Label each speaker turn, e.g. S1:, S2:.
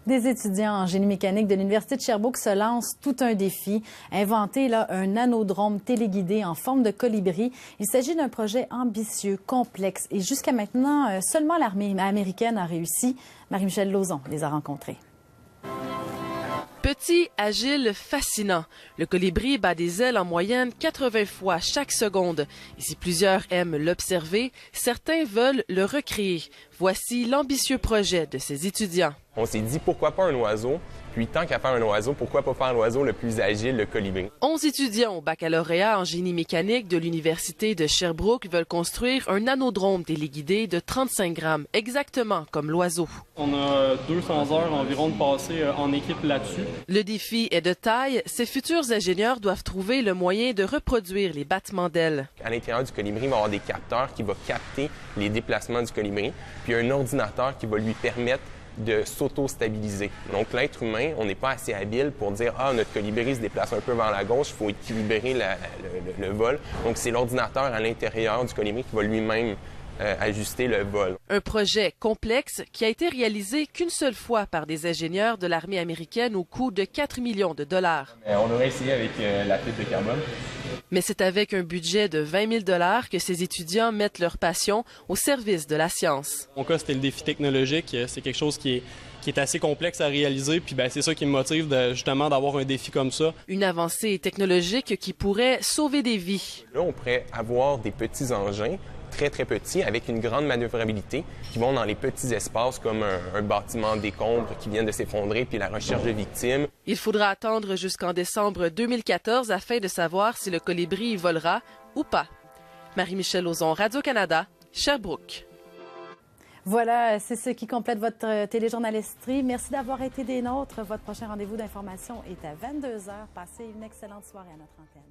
S1: Des étudiants en génie mécanique de l'Université de Sherbrooke se lancent tout un défi, inventer un anodrome téléguidé en forme de colibri. Il s'agit d'un projet ambitieux, complexe et jusqu'à maintenant, seulement l'armée américaine a réussi. Marie-Michel Lauzon les a rencontrés.
S2: Petit, agile, fascinant, le colibri bat des ailes en moyenne 80 fois chaque seconde. Et si plusieurs aiment l'observer, certains veulent le recréer. Voici l'ambitieux projet de ces étudiants.
S3: On s'est dit pourquoi pas un oiseau, puis tant qu'à faire un oiseau, pourquoi pas faire l'oiseau le plus agile, le colibri.
S2: 11 étudiants au baccalauréat en génie mécanique de l'Université de Sherbrooke veulent construire un anodrome téléguidé de 35 grammes, exactement comme l'oiseau.
S4: On a 200 heures environ de passé en équipe là-dessus.
S2: Le défi est de taille. Ces futurs ingénieurs doivent trouver le moyen de reproduire les battements d'ailes.
S3: À l'intérieur du colibri, il va y avoir des capteurs qui vont capter les déplacements du colibri, puis un ordinateur qui va lui permettre de s'auto-stabiliser. Donc, l'être humain, on n'est pas assez habile pour dire « Ah, notre colibri se déplace un peu vers la gauche, il faut équilibrer le vol. » Donc, c'est l'ordinateur à l'intérieur du colibri qui va lui-même ajuster le vol.
S2: Un projet complexe qui a été réalisé qu'une seule fois par des ingénieurs de l'armée américaine au coût de 4 millions de dollars.
S3: On aurait essayé avec la fibre de carbone.
S2: Mais c'est avec un budget de 20 000 $ que ces étudiants mettent leur passion au service de la science.
S4: Mon cas, c'était le défi technologique. C'est quelque chose qui est assez complexe à réaliser. Puis c'est ça qui me motive justement d'avoir un défi comme ça.
S2: Une avancée technologique qui pourrait sauver des vies.
S3: Là, on pourrait avoir des petits engins très, très petits, avec une grande manœuvrabilité, qui vont dans les petits espaces comme un bâtiment décombre qui vient de s'effondrer, puis la recherche de victimes.
S2: Il faudra attendre jusqu'en décembre 2014 afin de savoir si le colibri volera ou pas. Marie-Michel Lauzon, Radio-Canada, Sherbrooke.
S1: Voilà, c'est ce qui complète votre téléjournalisterie. Merci d'avoir été des nôtres. Votre prochain rendez-vous d'information est à 22h. Passez une excellente soirée à notre antenne.